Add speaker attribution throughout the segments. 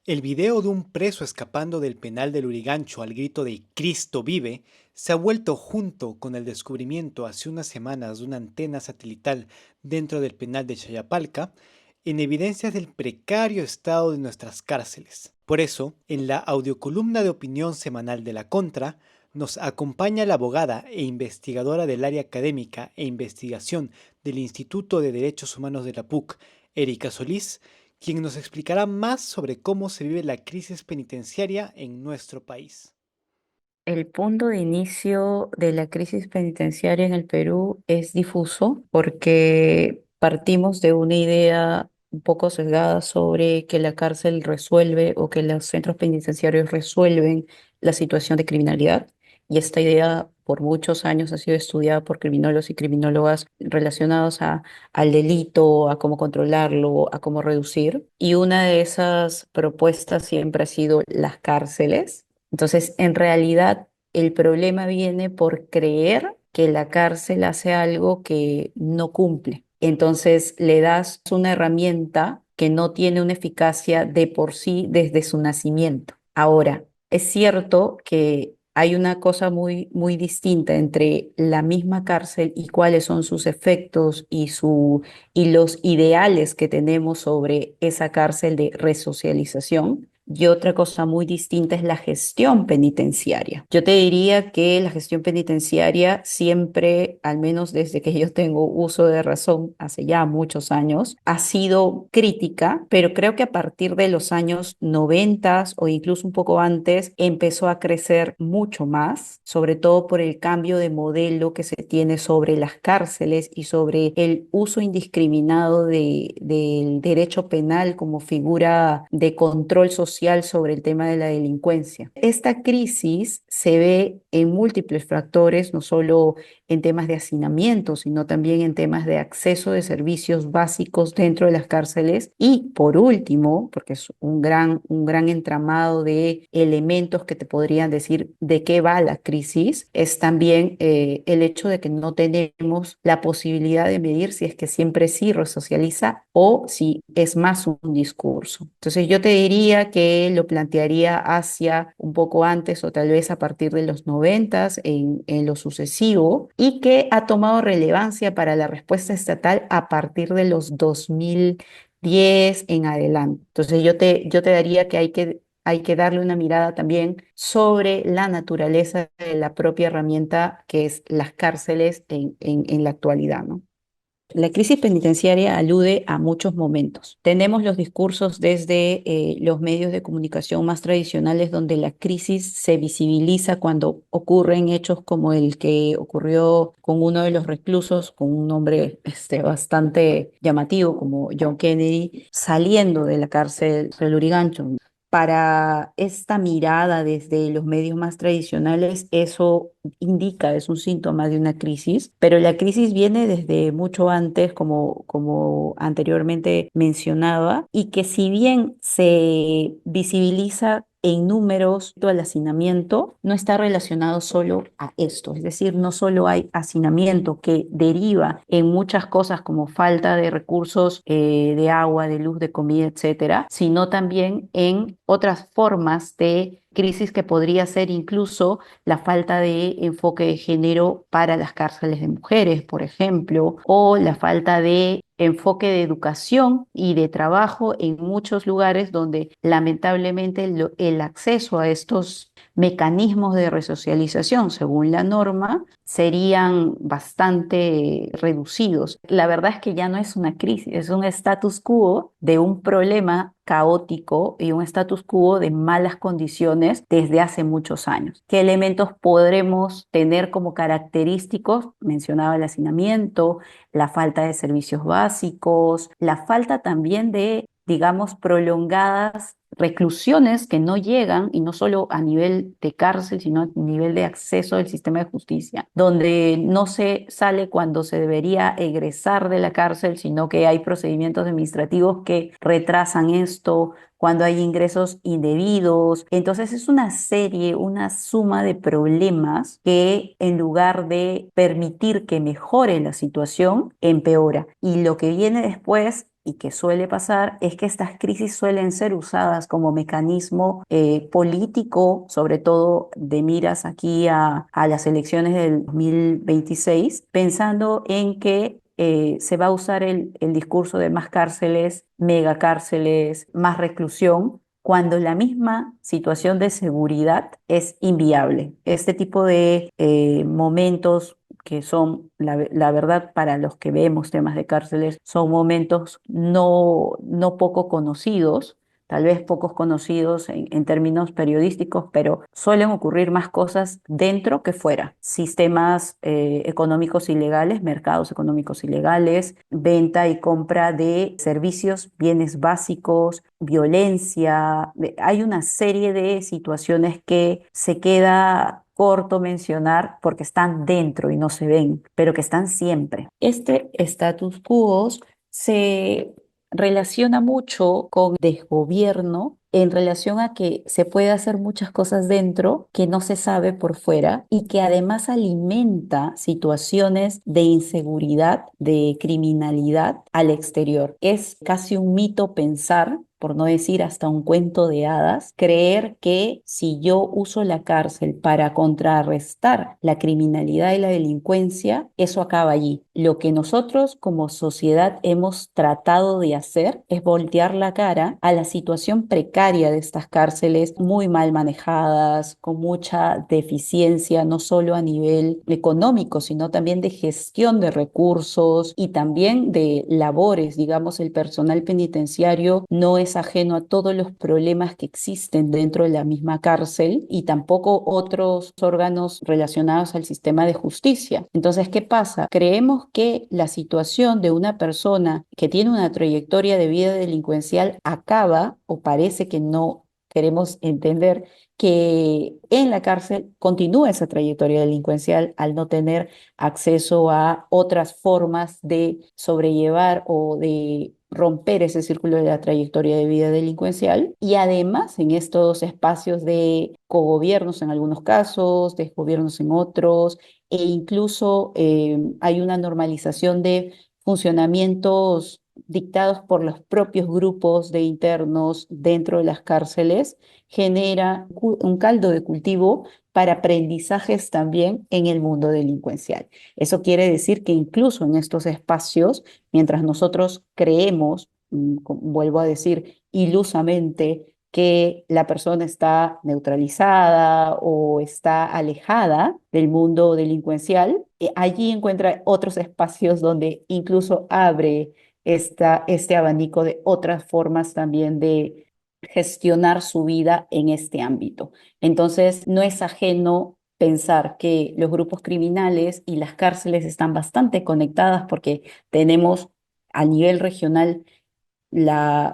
Speaker 1: El video de un preso escapando del penal de Lurigancho al grito de Cristo vive se ha vuelto junto con el descubrimiento hace unas semanas de una antena satelital dentro del penal de Chayapalca en evidencia del precario estado de nuestras cárceles. Por eso, en la audiocolumna de opinión semanal de La Contra, nos acompaña la abogada e investigadora del área académica e investigación del Instituto de Derechos Humanos de la PUC, Erika Solís, quien nos explicará más sobre cómo se vive la crisis penitenciaria en nuestro país.
Speaker 2: El punto de inicio de la crisis penitenciaria en el Perú es difuso porque partimos de una idea un poco sesgada sobre que la cárcel resuelve o que los centros penitenciarios resuelven la situación de criminalidad. Y esta idea por muchos años ha sido estudiada por criminólogos y criminólogas relacionados al delito, a cómo controlarlo, a cómo reducir. Y una de esas propuestas siempre ha sido las cárceles. Entonces, en realidad, el problema viene por creer que la cárcel hace algo que no cumple. Entonces, le das una herramienta que no tiene una eficacia de por sí desde su nacimiento. Ahora, es cierto que hay una cosa muy distinta entre la misma cárcel y cuáles son sus efectos y los ideales que tenemos sobre esa cárcel de resocialización. Y otra cosa muy distinta es la gestión penitenciaria. Yo te diría que la gestión penitenciaria siempre, al menos desde que yo tengo uso de razón, hace ya muchos años, ha sido crítica, pero creo que a partir de los años 90 o incluso un poco antes, empezó a crecer mucho más, sobre todo por el cambio de modelo que se tiene sobre las cárceles y sobre el uso indiscriminado del derecho penal como figura de control social sobre el tema de la delincuencia. Esta crisis se ve en múltiples factores, no solo en temas de hacinamiento, sino también en temas de acceso de servicios básicos dentro de las cárceles. Y por último, porque es un gran entramado de elementos que te podrían decir de qué va la crisis, es también el hecho de que no tenemos la posibilidad de medir si es que siempre sí resocializa o si es más un discurso. Entonces yo te diría que lo plantearía hacia un poco antes o tal vez a partir de los noventas en lo sucesivo y que ha tomado relevancia para la respuesta estatal a partir de los 2010 en adelante. Entonces yo te daría que hay que darle una mirada también sobre la naturaleza de la propia herramienta que es las cárceles en la actualidad, ¿no? La crisis penitenciaria alude a muchos momentos. Tenemos los discursos desde los medios de comunicación más tradicionales donde la crisis se visibiliza cuando ocurren hechos como el que ocurrió con uno de los reclusos, con un nombre bastante llamativo como John Kennedy, saliendo de la cárcel de Lurigancho. Para esta mirada desde los medios más tradicionales, eso indica, es un síntoma de una crisis, pero la crisis viene desde mucho antes, como anteriormente mencionaba, y que si bien se visibiliza en números todo el hacinamiento, no está relacionado solo a esto, es decir, no solo hay hacinamiento que deriva en muchas cosas como falta de recursos de agua, de luz, de comida, etcétera, sino también en otras formas de crisis que podría ser incluso la falta de enfoque de género para las cárceles de mujeres, por ejemplo, o la falta de enfoque de educación y de trabajo en muchos lugares donde lamentablemente el acceso a estos mecanismos de resocialización, según la norma, serían bastante reducidos. La verdad es que ya no es una crisis, es un status quo de un problema caótico y un status quo de malas condiciones desde hace muchos años. ¿Qué elementos podremos tener como característicos? Mencionaba el hacinamiento, la falta de servicios básicos, la falta también de, digamos, prolongadas reclusiones que no llegan, y no solo a nivel de cárcel, sino a nivel de acceso del sistema de justicia, donde no se sale cuando se debería egresar de la cárcel, sino que hay procedimientos administrativos que retrasan esto, cuando hay ingresos indebidos. Entonces es una serie, una suma de problemas que en lugar de permitir que mejore la situación, empeora. Y lo que viene después y que suele pasar es que estas crisis suelen ser usadas como mecanismo político, sobre todo de miras aquí a las elecciones del 2026, pensando en que se va a usar el discurso de más cárceles, megacárceles, más reclusión, cuando la misma situación de seguridad es inviable. Este tipo de momentos que son, la verdad, para los que vemos temas de cárceles, son momentos no poco conocidos, tal vez pocos conocidos en términos periodísticos, pero suelen ocurrir más cosas dentro que fuera. Sistemas económicos ilegales, mercados económicos ilegales, venta y compra de servicios, bienes básicos, violencia. Hay una serie de situaciones que se queda corto mencionar porque están dentro y no se ven, pero que están siempre. Este status quo se relaciona mucho con desgobierno en relación a que se puede hacer muchas cosas dentro que no se sabe por fuera y que además alimenta situaciones de inseguridad, de criminalidad al exterior. Es casi un mito pensar, por no decir hasta un cuento de hadas, creer que si yo uso la cárcel para contrarrestar la criminalidad y la delincuencia, eso acaba allí. Lo que nosotros como sociedad hemos tratado de hacer es voltear la cara a la situación precaria de estas cárceles muy mal manejadas, con mucha deficiencia, no solo a nivel económico, sino también de gestión de recursos y también de labores. Digamos, el personal penitenciario no es ajeno a todos los problemas que existen dentro de la misma cárcel y tampoco otros órganos relacionados al sistema de justicia. Entonces, ¿qué pasa? Creemos que la situación de una persona que tiene una trayectoria de vida delincuencial acaba, o parece que no queremos entender, que en la cárcel continúa esa trayectoria delincuencial al no tener acceso a otras formas de sobrellevar o de romper ese círculo de la trayectoria de vida delincuencial. Y además en estos espacios de cogobiernos en algunos casos, desgobiernos en otros, e incluso hay una normalización de funcionamientos dictados por los propios grupos de internos dentro de las cárceles, genera un caldo de cultivo para aprendizajes también en el mundo delincuencial. Eso quiere decir que incluso en estos espacios, mientras nosotros creemos, vuelvo a decir, ilusamente, que la persona está neutralizada o está alejada del mundo delincuencial, allí encuentra otros espacios donde incluso abre este abanico de otras formas también de gestionar su vida en este ámbito. Entonces, no es ajeno pensar que los grupos criminales y las cárceles están bastante conectadas porque tenemos a nivel regional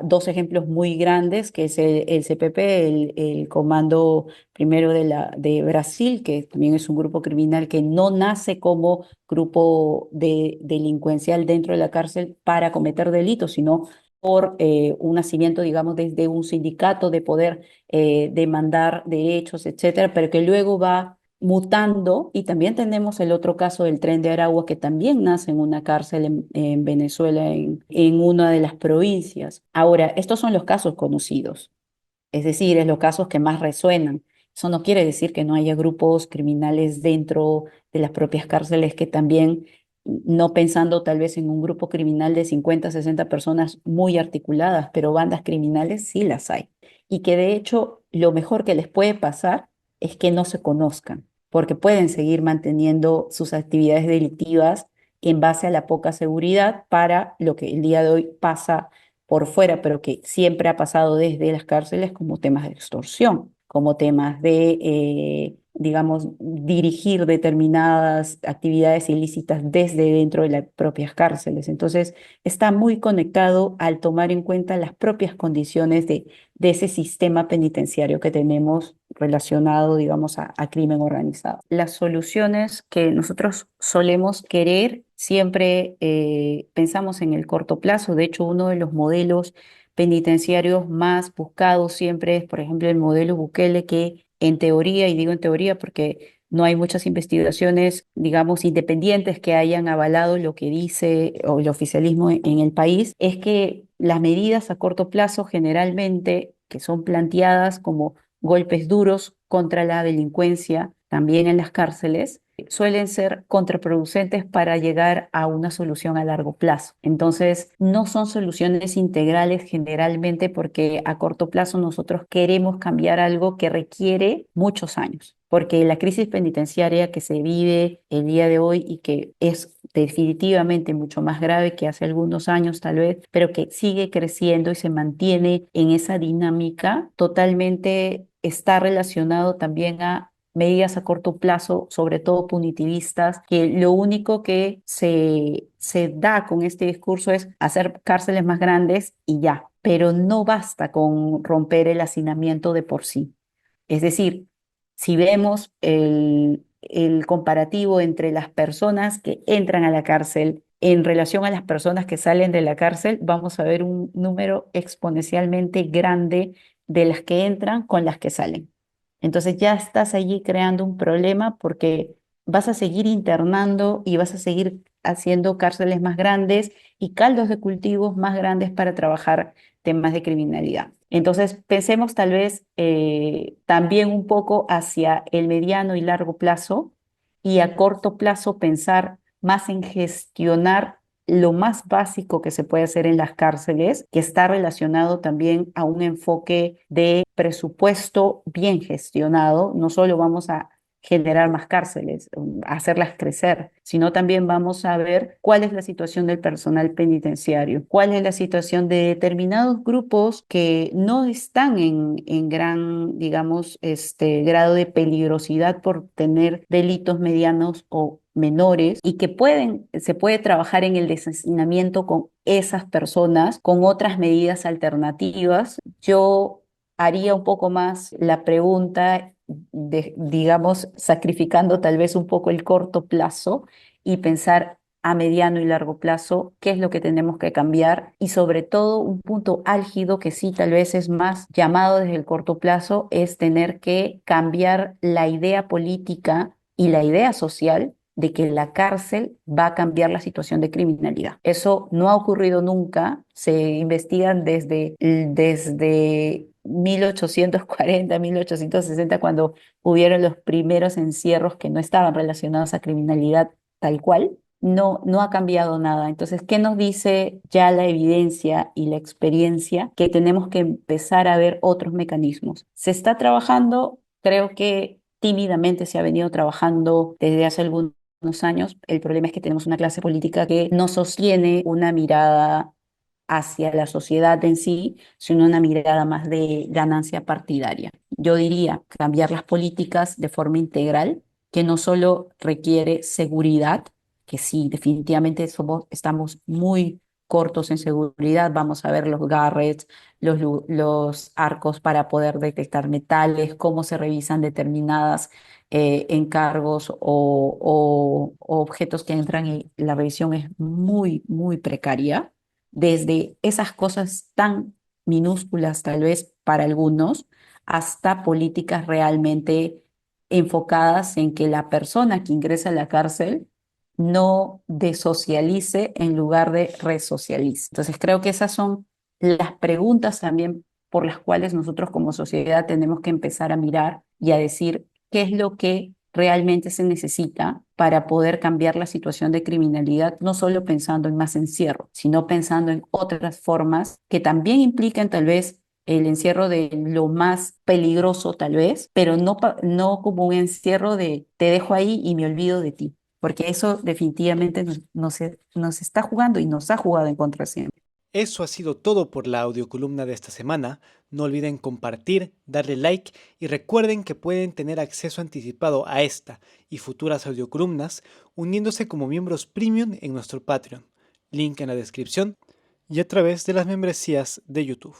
Speaker 2: dos ejemplos muy grandes, que es el CPP, el Comando Primero de Brasil, que también es un grupo criminal que no nace como grupo delincuencial dentro de la cárcel para cometer delitos, sino por un nacimiento, digamos, desde un sindicato de poder demandar derechos, etcétera, pero que luego va mutando. Y también tenemos el otro caso del Tren de Aragua, que también nace en una cárcel en Venezuela, en una de las provincias. Ahora, estos son los casos conocidos, es decir, es los casos que más resuenan. Eso no quiere decir que no haya grupos criminales dentro de las propias cárceles que también, no pensando tal vez en un grupo criminal de 50, 60 personas muy articuladas, pero bandas criminales sí las hay. Y que de hecho lo mejor que les puede pasar es que no se conozcan, porque pueden seguir manteniendo sus actividades delictivas en base a la poca seguridad para lo que el día de hoy pasa por fuera, pero que siempre ha pasado desde las cárceles, como temas de extorsión, como temas de, digamos, dirigir determinadas actividades ilícitas desde dentro de las propias cárceles. Entonces, está muy conectado al tomar en cuenta las propias condiciones de ese sistema penitenciario que tenemos relacionado, digamos, a crimen organizado. Las soluciones que nosotros solemos querer siempre pensamos en el corto plazo. De hecho, uno de los modelos penitenciarios más buscados siempre es, por ejemplo, el modelo Bukele, que en teoría, y digo en teoría porque no hay muchas investigaciones, digamos, independientes que hayan avalado lo que dice o el oficialismo en el país, es que las medidas a corto plazo generalmente que son planteadas como golpes duros contra la delincuencia, también en las cárceles, suelen ser contraproducentes para llegar a una solución a largo plazo. Entonces, no son soluciones integrales generalmente porque a corto plazo nosotros queremos cambiar algo que requiere muchos años, porque la crisis penitenciaria que se vive el día de hoy y que es definitivamente mucho más grave que hace algunos años tal vez, pero que sigue creciendo y se mantiene en esa dinámica, totalmente está relacionado también a medidas a corto plazo, sobre todo punitivistas, que lo único que se da con este discurso es hacer cárceles más grandes y ya, pero no basta con romper el hacinamiento de por sí. Es decir, si vemos el comparativo entre las personas que entran a la cárcel en relación a las personas que salen de la cárcel, vamos a ver un número exponencialmente grande de las que entran con las que salen. Entonces ya estás allí creando un problema porque vas a seguir internando y vas a seguir haciendo cárceles más grandes y caldos de cultivos más grandes para trabajar temas de criminalidad. Entonces, pensemos tal vez también un poco hacia el mediano y largo plazo y a corto plazo pensar más en gestionar lo más básico que se puede hacer en las cárceles, que está relacionado también a un enfoque de presupuesto bien gestionado. No solo vamos a generar más cárceles, hacerlas crecer, sino también vamos a ver cuál es la situación del personal penitenciario, cuál es la situación de determinados grupos que no están en gran, digamos, grado de peligrosidad por tener delitos medianos o menores y que se puede trabajar en el desacinamiento con esas personas, con otras medidas alternativas. Yo haría un poco más la pregunta digamos, sacrificando tal vez un poco el corto plazo y pensar a mediano y largo plazo qué es lo que tenemos que cambiar y sobre todo un punto álgido que sí tal vez es más llamado desde el corto plazo es tener que cambiar la idea política y la idea social de que la cárcel va a cambiar la situación de criminalidad. Eso no ha ocurrido nunca, se investigan desde 1840, 1860, cuando hubieron los primeros encierros que no estaban relacionados a criminalidad tal cual, no ha cambiado nada. Entonces, ¿qué nos dice ya la evidencia y la experiencia? Que tenemos que empezar a ver otros mecanismos. Se está trabajando, creo que tímidamente se ha venido trabajando desde hace algunos años. El problema es que tenemos una clase política que no sostiene una mirada hacia la sociedad en sí, sino una mirada más de ganancia partidaria. Yo diría cambiar las políticas de forma integral, que no solo requiere seguridad, que sí, definitivamente estamos muy cortos en seguridad. Vamos a ver los garrets, los arcos para poder detectar metales, cómo se revisan determinadas encargos o objetos que entran y la revisión es muy, muy precaria desde esas cosas tan minúsculas tal vez para algunos, hasta políticas realmente enfocadas en que la persona que ingresa a la cárcel no desocialice en lugar de resocialice. Entonces creo que esas son las preguntas también por las cuales nosotros como sociedad tenemos que empezar a mirar y a decir qué es lo que realmente se necesita para poder cambiar la situación de criminalidad, no solo pensando en más encierro, sino pensando en otras formas que también implican tal vez el encierro de lo más peligroso tal vez, pero no como un encierro de te dejo ahí y me olvido de ti, porque eso definitivamente nos está jugando y nos ha jugado en contra siempre.
Speaker 1: Eso ha sido todo por la audiocolumna de esta semana. No olviden compartir, darle like y recuerden que pueden tener acceso anticipado a esta y futuras audiocolumnas uniéndose como miembros premium en nuestro Patreon, link en la descripción y a través de las membresías de YouTube.